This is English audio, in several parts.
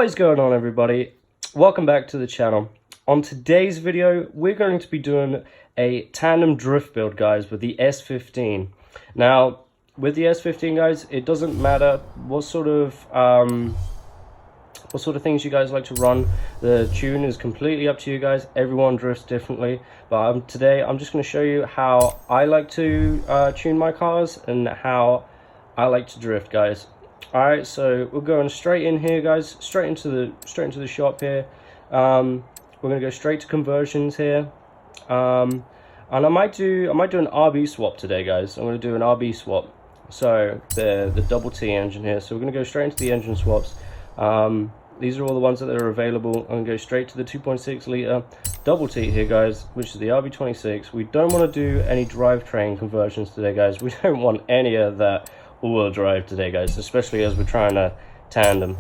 What is going on, everybody? Welcome back to the channel. On today's video, we're going to be doing a tandem drift build, guys, with the S15. Now, with the S15, guys, it doesn't matter what sort of things you guys like to run. The tune is completely up to you guys. Everyone drifts differently, but today I'm just going to show you how I like to tune my cars and how I like to drift, guys. Alright, so we're going straight in here, guys, straight into the shop here. We're gonna go straight to conversions here, and I might do an RB swap today, guys. I'm gonna do an RB swap, so the double T engine here. So we're gonna go straight into the engine swaps. These are all the ones that are available. I'm gonna go straight to the 2.6 liter double T here, guys, which is the RB26. We don't want to do any drivetrain conversions today, guys. We don't want any of that all-wheel drive today, guys, especially as we're trying to tandem.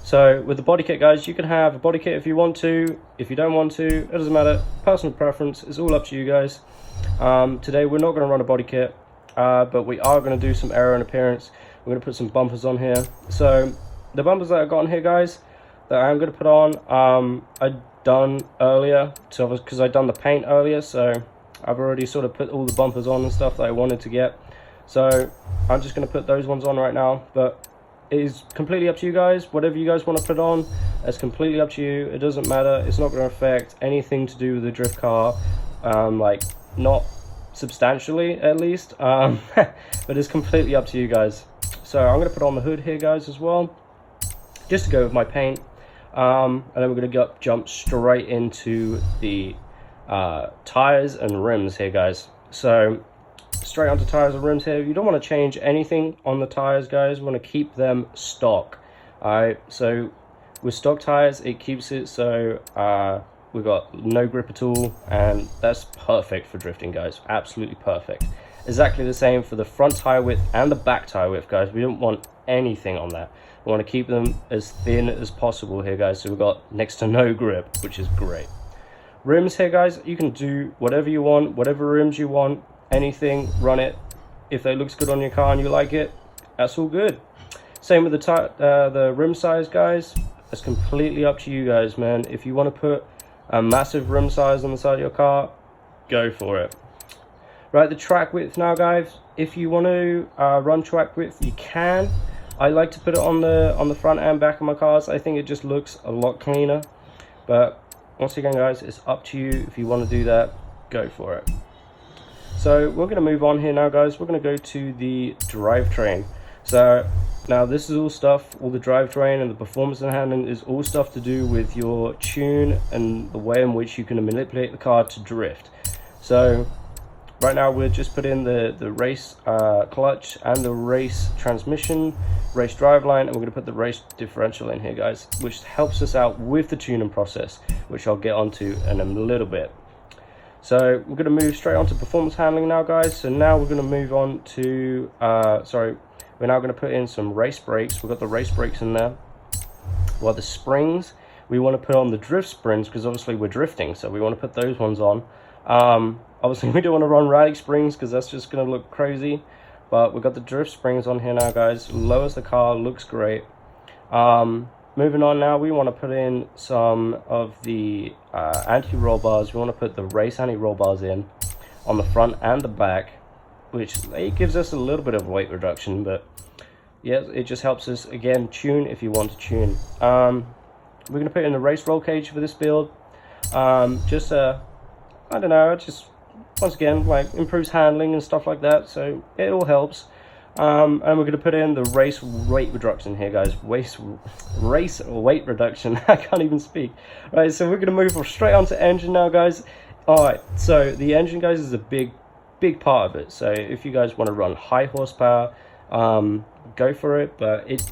So with the body kit, guys, you can have a body kit if you want to. If you don't want to, it doesn't matter. Personal preference, it's all up to you guys. Today we're not going to run a body kit, but we are going to do some aero and appearance. We're going to put some bumpers on here. So the bumpers that I got on here, guys, that I'm going to put on, I done earlier, so because I done the paint earlier, so I've already sort of put all the bumpers on and stuff that I wanted to get. So I'm just going to put those ones on right now, but it is completely up to you guys. Whatever you guys want to put on, it's completely up to you. It doesn't matter. It's not going to affect anything to do with the drift car, like not substantially at least, but it's completely up to you guys. So I'm going to put on the hood here, guys, as well, just to go with my paint, and then we're going to jump straight into the tires and rims here, guys. So straight onto tires and rims here. You don't want to change anything on the tires, guys. We want to keep them stock. Alright, so with stock tires, it keeps it so we've got no grip at all, and that's perfect for drifting, guys. Absolutely perfect. Exactly the same for the front tire width and the back tire width, guys. We don't want anything on that. We want to keep them as thin as possible here, guys, so we've got next to no grip, which is great. Rims here, guys, you can do whatever you want, whatever rims you want. Anything, run it. If it looks good on your car and you like it, that's all good. Same with the rim size, guys. It's completely up to you guys, man. If you want to put a massive rim size on the side of your car, go for it. Right, the track width now, guys. If you want to run track width, you can. I like to put it on the front and back of my cars. I think it just looks a lot cleaner. But once again, guys, it's up to you. If you want to do that, go for it. So we're going to move on here now, guys. We're going to go to the drivetrain. So now this is all stuff, all the drivetrain and the performance and handling is all stuff to do with your tune and the way in which you can manipulate the car to drift. So right now we're just put in the race clutch and the race transmission, race driveline, and we're going to put the race differential in here, guys, which helps us out with the tuning process, which I'll get onto in a little bit. So we're going to move straight on to performance handling now, guys. So now we're going to move on to, we're now going to put in some race brakes. We've got the race brakes in there. Well, the springs, we want to put on the drift springs because obviously we're drifting. So we want to put those ones on. Obviously we don't want to run rally springs because that's just going to look crazy. But we've got the drift springs on here now, guys. Lowers the car, looks great. Moving on now, we want to put in some of the anti-roll bars. We want to put the race anti-roll bars in on the front and the back, which it gives us a little bit of weight reduction, but yeah, it just helps us, again, tune if you want to tune. We're going to put in the race roll cage for this build. I don't know, it just, once again, like improves handling and stuff like that, so it all helps. And we're going to put in the race weight reduction here, guys. Race weight reduction. I can't even speak. Right, so we're going to move straight onto engine now, guys. Alright, so the engine, guys, is a big part of it. So if you guys want to run high horsepower, go for it. But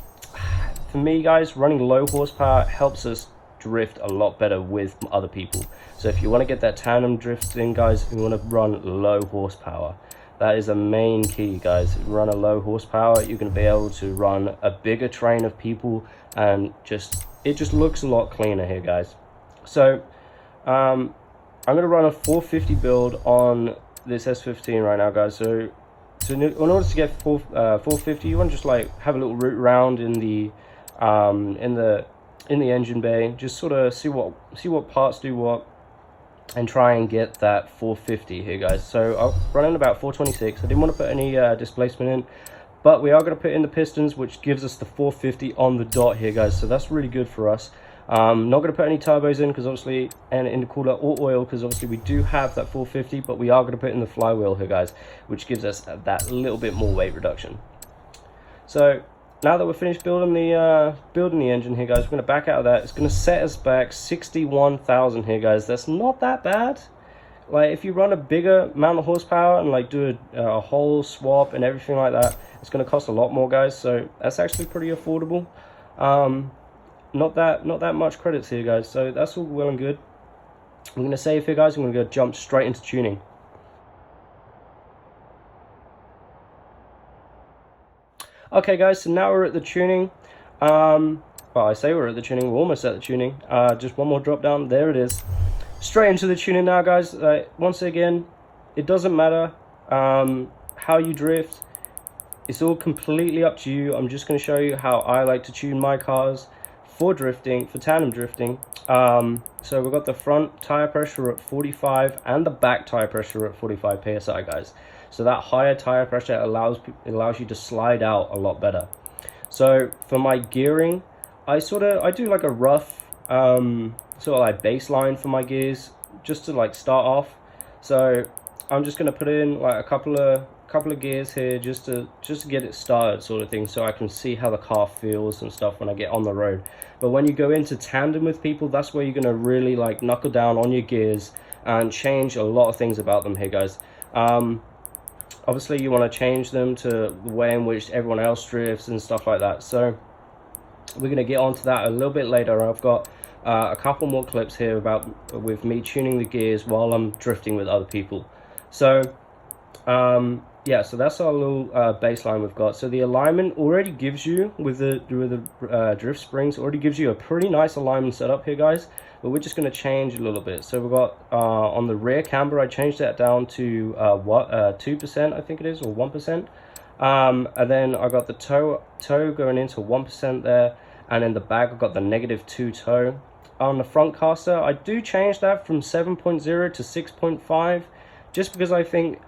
for me, guys, running low horsepower helps us drift a lot better with other people. So if you want to get that tandem drifting, guys, you want to run low horsepower. That is a main key, guys. If you run a low horsepower, you're going to be able to run a bigger train of people, and it just looks a lot cleaner here, guys. So I'm going to run a 450 build on this S15 right now, guys. So in order to get 450, you want to just like have a little route round in the in the engine bay, just sort of see what parts do what, and try and get that 450 here, guys. So I'm running about 426. I didn't want to put any displacement in, but we are going to put in the pistons, which gives us the 450 on the dot here, guys. So that's really good for us. Not going to put any turbos in, because obviously, and intercooler or oil, because obviously we do have that 450, but we are going to put in the flywheel here, guys, which gives us that little bit more weight reduction. So now that we're finished building the engine here, guys, we're going to back out of that. It's going to set us back 61,000 here, guys. That's not that bad. Like, if you run a bigger amount of horsepower and like do a whole swap and everything like that, it's going to cost a lot more, guys. So that's actually pretty affordable. Not that much credits here, guys. So that's all well and good. I'm going to save here, guys. I'm going to go jump straight into tuning. Okay, guys, so now we're at the tuning. Well, I say we're at the tuning, we're almost at the tuning. Just one more drop down, there it is. Straight into the tuning now, guys. Once again, it doesn't matter how you drift. It's all completely up to you. I'm just going to show you how I like to tune my cars for drifting, for tandem drifting. So we've got the front tire pressure at 45 and the back tire pressure at 45 psi, guys. So that higher tire pressure allows you to slide out a lot better. So for my gearing, I do like a rough sort of like baseline for my gears, just to like start off. So I'm just gonna put in like a couple of gears here just to get it started, sort of thing, so I can see how the car feels and stuff when I get on the road. But when you go into tandem with people, that's where you're gonna really like knuckle down on your gears and change a lot of things about them here, guys. Obviously you want to change them to the way in which everyone else drifts and stuff like that. So we're going to get onto that a little bit later. I've got a couple more clips here with me tuning the gears while I'm drifting with other people. So yeah, so that's our little baseline we've got. So the alignment already gives you, with the drift springs, already gives you a pretty nice alignment setup here, guys. But we're just going to change a little bit. So we've got on the rear camber, I changed that down to 2%, I think it is, or 1%. And then I got the toe going into 1% there, and in the back I've got the -2 toe. On the front caster, I do change that from 7.0 to 6.5. just because I think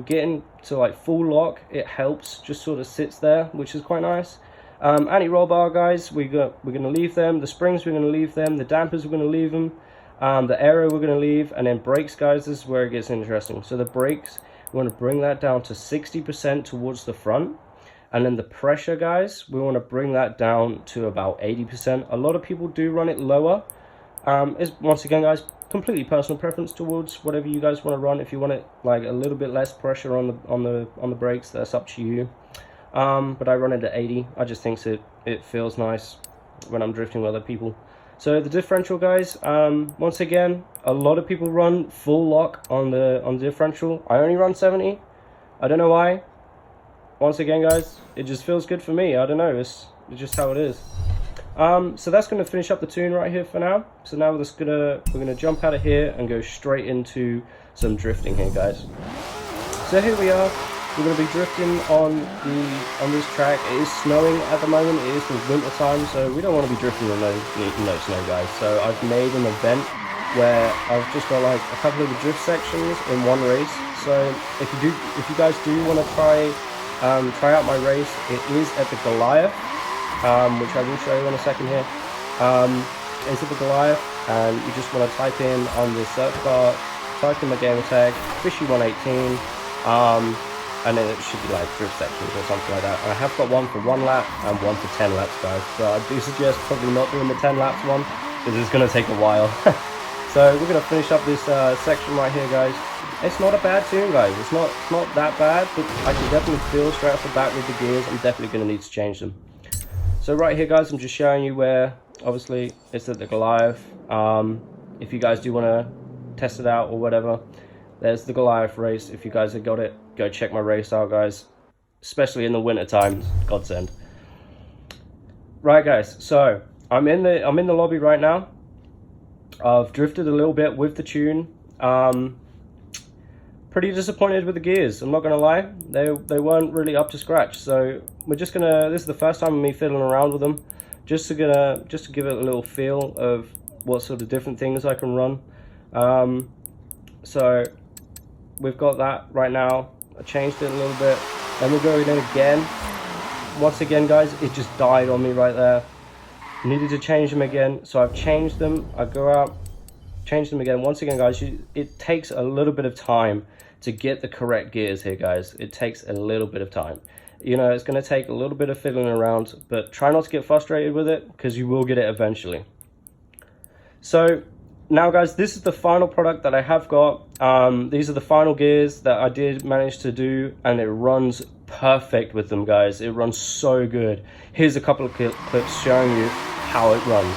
getting to like full lock, it helps, just sort of sits there, which is quite nice. Anti-roll bar, guys, we're going to leave them. The springs, we're going to leave them. The dampers, we're going to leave them. The aero, we're going to leave. And then brakes, guys, this is where it gets interesting. So the brakes, we want to bring that down to 60% towards the front. And then the pressure, guys, we want to bring that down to about 80%. A lot of people do run it lower. It's, once again, guys, completely personal preference towards whatever you guys want to run. If you want it like a little bit less pressure on the brakes, that's up to you. But I run it at 80. I just think it feels nice when I'm drifting with other people. So the differential, guys, once again, a lot of people run full lock on the differential. I only run 70. I don't know why. Once again, guys, it just feels good for me. I don't know, it's just how it is. So that's going to finish up the tune right here for now. So now we're gonna jump out of here and go straight into some drifting here, guys. So here we are. We're going to be drifting on this track. It is snowing at the moment. It is the winter time, so we don't want to be drifting in no snow, guys. So I've made an event where I've just got like a couple of the drift sections in one race. So if you guys do want to try out my race, it is at the Goliath, which I will show you in a second here. It's at the Goliath, and you just want to type in on the search bar, type in the gamer tag FISHEY118. And then it should be like drift sections or something like that. And I have got one for 1 lap and one for 10 laps, guys. So I do suggest probably not doing the 10 laps one, because it's going to take a while. So we're going to finish up this section right here, guys. It's not a bad tune, guys. It's not that bad, but I can definitely feel straight off the bat with the gears, I'm definitely going to need to change them. So right here, guys, I'm just showing you where, obviously, it's at the Goliath. If you guys do want to test it out or whatever, there's the Goliath race. If you guys have got it, go check my race out, guys. Especially in the winter times, godsend. Right, guys. So I'm in the lobby right now. I've drifted a little bit with the tune. Pretty disappointed with the gears. I'm not gonna lie. They weren't really up to scratch. So we're just gonna. This is the first time of me fiddling around with them. just to give it a little feel of what sort of different things I can run. So we've got that right now. I changed it a little bit. Then we're going in again. Once again, guys, it just died on me right there. Needed to change them again, so I've changed them. I go out, change them again. Once again, guys, it takes a little bit of time to get the correct gears here, guys. It takes a little bit of time. You know, it's going to take a little bit of fiddling around, but try not to get frustrated with it, because you will get it eventually. So now, guys, this is the final product that I have got. These are the final gears that I did manage to do, and it runs perfect with them, guys. It runs so good. Here's a couple of clips showing you how it runs.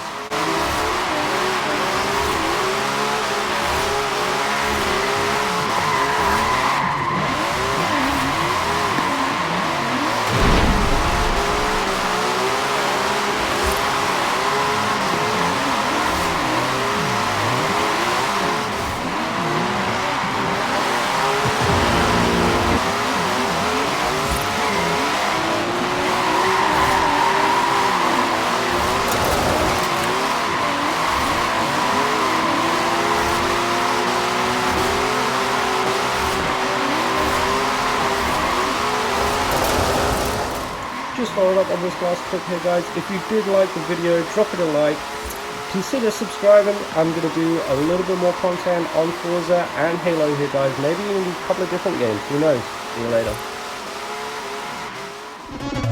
Just followed up on this last clip here, guys. If you did like the video, drop it a like. Consider subscribing. I'm going to do a little bit more content on Forza and Halo here, guys. Maybe even a couple of different games. Who knows? See you later.